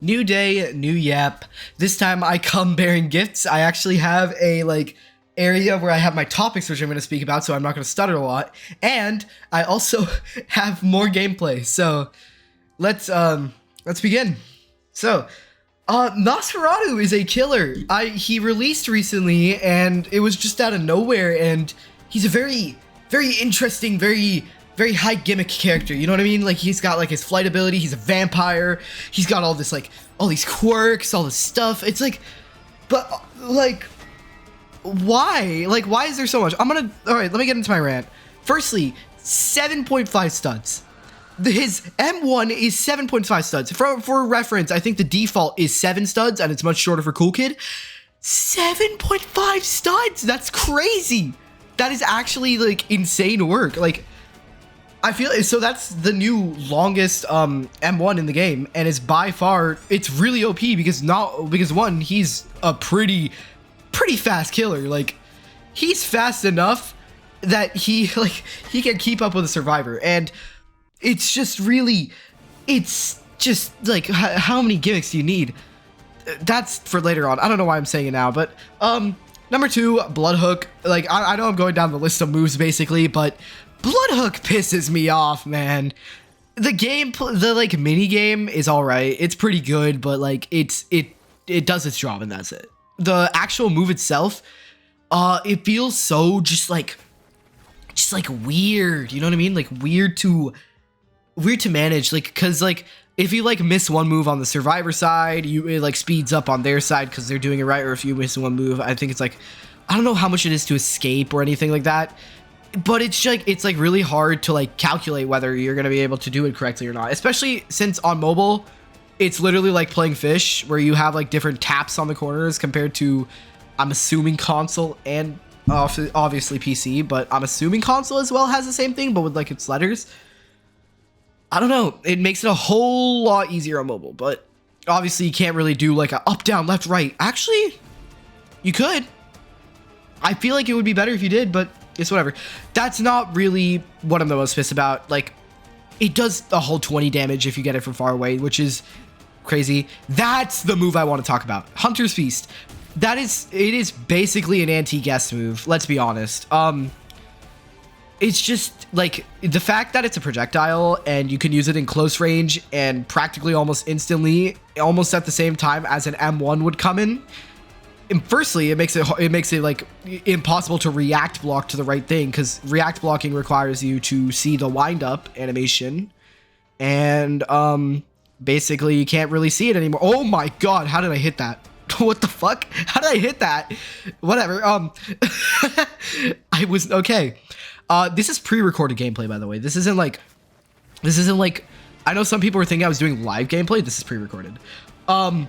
New day, new yap. This time I come bearing gifts. I actually have a area where I have my topics which I'm going to speak about, so I'm not going to stutter a lot. And I also have more gameplay. So let's begin. So Nosferatu is a killer. He released recently and it was just out of nowhere, and he's a very interesting, very high gimmick character, you know what I mean? Like, he's got like his flight ability, he's a vampire, he's got all this all these quirks, all this stuff. It's like, but like, why? Like, why is there so much? All right, let me get into my rant. Firstly, 7.5 studs. His M1 is 7.5 studs. For reference, I think the default is 7 studs and it's much shorter for Cool Kid. 7.5 studs, that's crazy. That is actually like insane work. Like, I feel so that's the new longest M1 in the game, and it's by far, it's really OP because one, he's a pretty fast killer. Like, he's fast enough that he can keep up with a survivor, and it's just like, how many gimmicks do you need? That's for later on. I don't know why I'm saying it now, but number 2, Bloodhook. Like, I know I'm going down the list of moves basically, but Bloodhook pisses me off, man. The mini game is all right. It's pretty good, but like it does its job and that's it. The actual move itself, it feels so just like weird. You know what I mean? Like weird to manage. Like, cause like if you like miss one move on the survivor side, it like speeds up on their side because they're doing it right. Or if you miss one move, I think it's like, I don't know how much it is to escape or anything like that. But it's like really hard to like calculate whether you're going to be able to do it correctly or not, especially since on mobile it's literally like playing fish, where you have like different taps on the corners compared to, I'm assuming, console and obviously PC, but I'm assuming console as well has the same thing but with like its letters. I don't know, it makes it a whole lot easier on mobile, but obviously you can't really do like a up, down, left, right. Actually, you could. I feel like it would be better if you did, but it's whatever. That's not really what I'm the most pissed about. Like, it does a whole 20 damage if you get it from far away, which is crazy. That's the move I want to talk about. Hunter's Feast. It is basically an anti-guess move, let's be honest. It's just like the fact that it's a projectile and you can use it in close range and practically almost instantly, almost at the same time as an M1 would come in. And firstly, it makes it like impossible to react block to the right thing, because react blocking requires you to see the wind up animation, and basically you can't really see it anymore. Oh my god, how did I hit that? What the fuck? How did I hit that? Whatever. I was okay. This is pre-recorded gameplay, by the way. This isn't like I know some people were thinking I was doing live gameplay. This is pre-recorded. But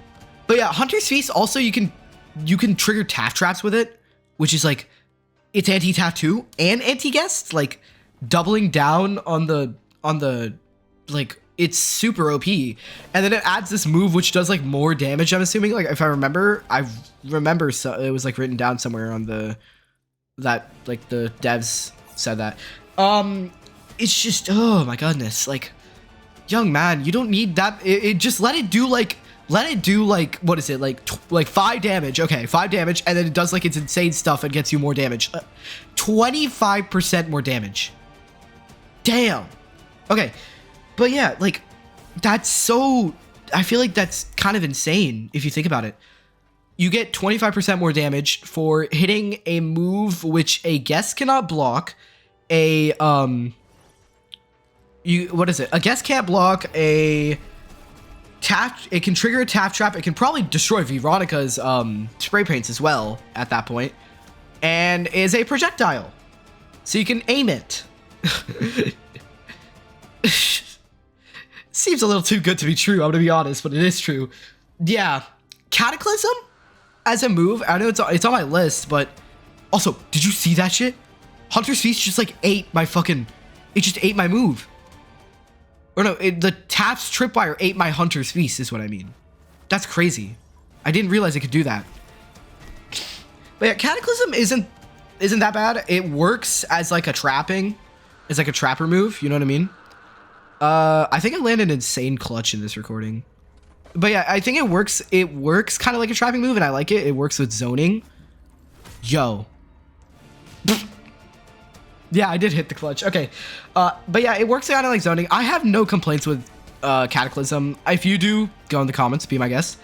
yeah, Hunter's Feast, also you can trigger taff traps with it, which is like, it's anti-taff too and anti-guest, like doubling down on the like, it's super OP. And then it adds this move which does like more damage, I'm assuming. Like, if I remember, so it was like written down somewhere on the devs said that. It's just, oh my goodness, like, young man, you don't need that. It just let it do like, what is it, like 5 damage. Okay, 5 damage, and then it does like its insane stuff and gets you more damage. 25% more damage. Damn. Okay, but yeah, like, that's so, I feel like that's kind of insane if you think about it. You get 25% more damage for hitting a move which a guest cannot block. What is it? A guest can't block a taff. It can trigger a taff trap. It can probably destroy Veronica's spray paints as well at that point, and is a projectile, so you can aim it. Seems a little too good to be true, I'm gonna be honest, but it is true. Yeah, Cataclysm as a move, I know it's on my list, but also, did you see that shit? Hunter's Feast just like ate my move. Or no, the Taft's Tripwire ate my Hunter's Feast is what I mean. That's crazy. I didn't realize it could do that. But yeah, Cataclysm isn't that bad. It works as like a trapping. It's like a trapper move, you know what I mean? I think I landed an insane clutch in this recording. But yeah, I think it works. It works kind of like a trapping move, and I like it. It works with zoning. Yo. Yeah, I did hit the clutch. Okay. But yeah, it works kind of like zoning. I have no complaints with Cataclysm. If you do, go in the comments, be my guest.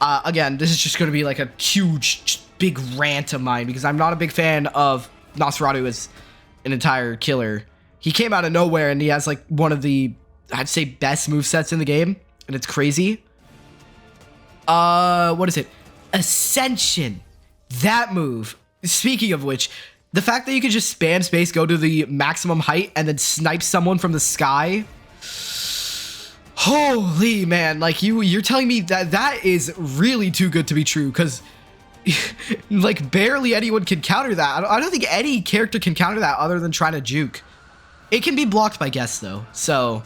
Again, this is just going to be like a huge, big rant of mine because I'm not a big fan of Nosferatu as an entire killer. He came out of nowhere and he has like one of the, I'd say, best movesets in the game. And it's crazy. What is it? Ascension. That move. Speaking of which, the fact that you can just spam space, go to the maximum height, and then snipe someone from the sky. Holy man, like you're telling me that that is really too good to be true, because like barely anyone can counter that. I don't think any character can counter that other than trying to juke. It can be blocked by guests though, so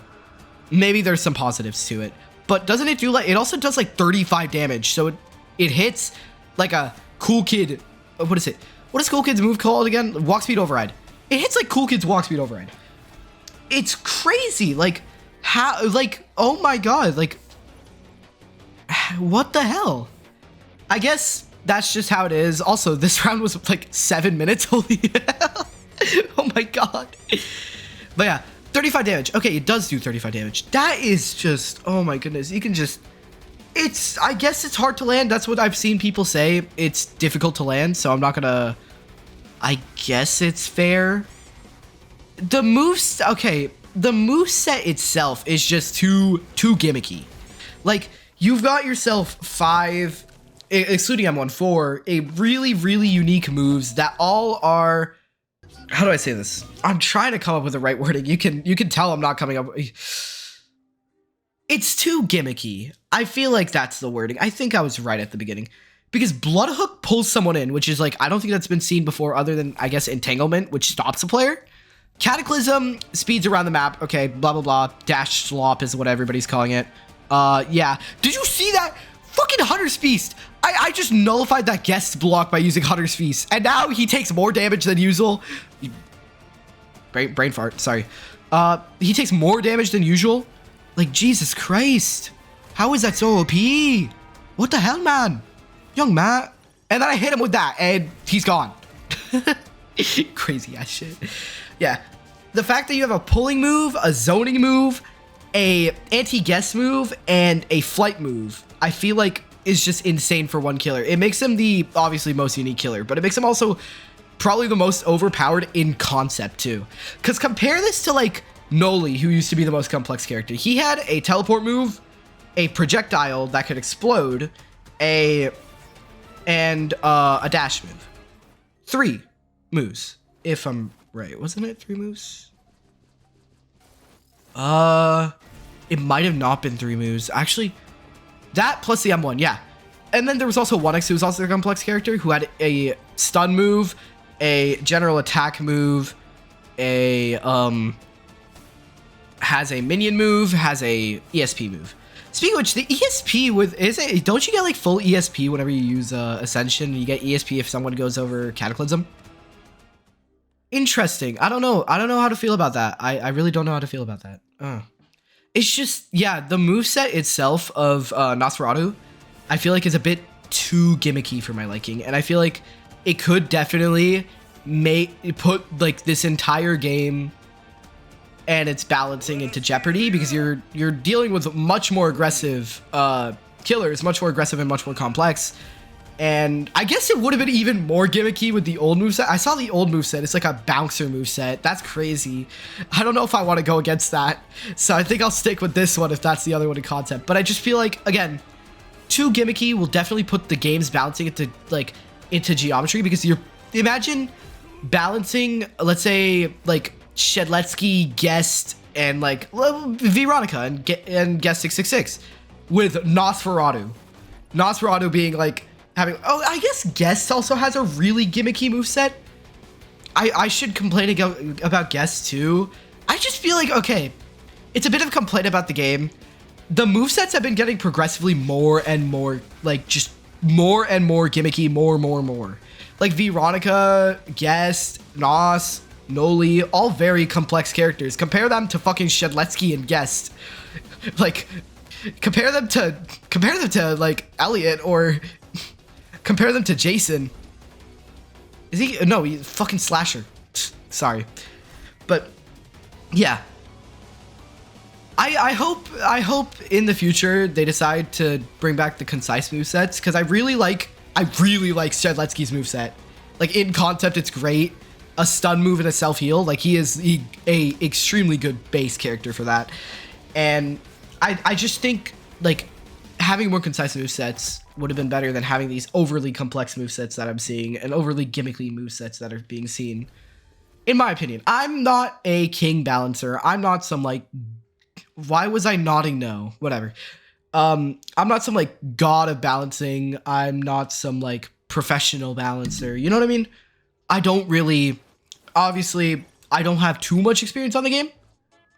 maybe there's some positives to it. But doesn't it do like, it also does like 35 damage, so it hits like a Cool Kid, what is it? What is Cool Kid's move called again? Walk Speed Override. It hits like Cool Kid's Walk Speed Override. It's crazy, like how, like, oh my god, like what the hell? I guess that's just how it is. Also, this round was like 7 minutes. Holy hell. Oh my god. But yeah, 35 damage. Okay, it does do 35 damage. That is just, oh my goodness. You can just, it's, I guess it's hard to land. That's what I've seen people say. It's difficult to land, so I'm not gonna, I guess it's fair. The moves, okay, the moveset itself is just too gimmicky. Like, you've got yourself 5, excluding M1, 4, a really, really unique moves that all are, how do I say this? I'm trying to come up with the right wording. You can tell I'm not coming up. It's too gimmicky. I feel like that's the wording. I think I was right at the beginning. Because Bloodhook pulls someone in, which is like, I don't think that's been seen before other than, I guess, Entanglement, which stops a player. Cataclysm speeds around the map. Okay, blah, blah, blah. Dash slop is what everybody's calling it. Yeah. Did you see that? Fucking Hunter's Feast. I just nullified that guest block by using Hunter's Feast. And now he takes more damage than usual. Brain fart, sorry. He takes more damage than usual. Like, Jesus Christ. How is that so OP? What the hell, man? Young Matt. And then I hit him with that, and he's gone. Crazy ass shit. Yeah. The fact that you have a pulling move, a zoning move, a anti-guess move, and a flight move, I feel like is just insane for one killer. It makes him the obviously most unique killer, but it makes him also probably the most overpowered in concept too. Because compare this to like Noli, who used to be the most complex character. He had a teleport move, a projectile that could explode, and a dash move. 3 moves, if I'm right. Wasn't it 3 moves? It might have not been 3 moves. Actually, that plus the M1, yeah. And then there was also 1X, who was also a complex character, who had a stun move, a general attack move, has a minion move, has a ESP move. Speaking of which, the ESP don't you get like full ESP whenever you use Ascension? You get ESP if someone goes over Cataclysm? Interesting. I don't know how to feel about that. I really don't know how to feel about that. It's just, yeah, the moveset itself of Nosferatu, I feel like is a bit too gimmicky for my liking. And I feel like it could definitely put like this entire game and its balancing into jeopardy, because you're dealing with much more aggressive killers, much more aggressive and much more complex. And I guess it would have been even more gimmicky with the old moveset. I saw the old moveset. It's like a bouncer moveset. That's crazy. I don't know if I want to go against that. So I think I'll stick with this one if that's the other one in concept. But I just feel like, again, too gimmicky will definitely put the game's balancing into geometry, because imagine balancing, let's say, like Shedletsky, Guest, and like Veronica and Guest 666 with Nosferatu. Nosferatu being like, I guess Guest also has a really gimmicky moveset. I should complain about Guest too. I just feel like, okay, it's a bit of a complaint about the game. The movesets have been getting progressively more and more, like, just more and more gimmicky, more. Like Veronica, Guest, Nos, Noli, all very complex characters. Compare them to fucking Shedletsky and Guest. Like, Compare them to like Elliot, or compare them to Jason. Is he? No, he's fucking slasher. Sorry, but yeah. I hope in the future they decide to bring back the concise movesets, because I really like Strzelecki's moveset. Like, in concept, it's great. A stun move and a self heal. Like, he is a extremely good base character for that. And I just think like having more concise movesets would have been better than having these overly complex movesets that I'm seeing, and overly gimmicky movesets that are being seen. In my opinion, I'm not a king balancer. I'm not some like, why was I nodding no? Whatever. I'm not some like god of balancing. I'm not some like professional balancer. You know what I mean? I don't really, obviously, I don't have too much experience on the game.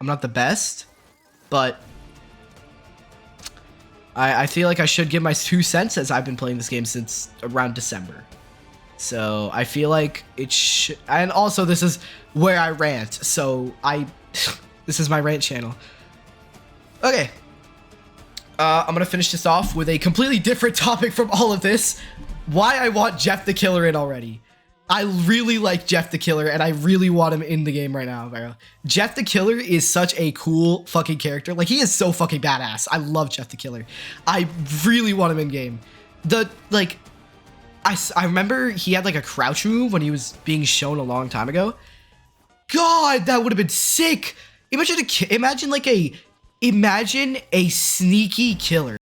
I'm not the best, but I feel like I should give my 2 cents, as I've been playing this game since around December. So I feel like it should, and also this is where I rant. So this is my rant channel. Okay. I'm gonna finish this off with a completely different topic from all of this. Why I want Jeff the Killer in already. I really like Jeff the Killer, and I really want him in the game right now, bro. Jeff the Killer is such a cool fucking character. Like, he is so fucking badass. I love Jeff the Killer. I really want him in game. I remember he had like a crouch move when he was being shown a long time ago. God, that would have been sick. Imagine a sneaky killer.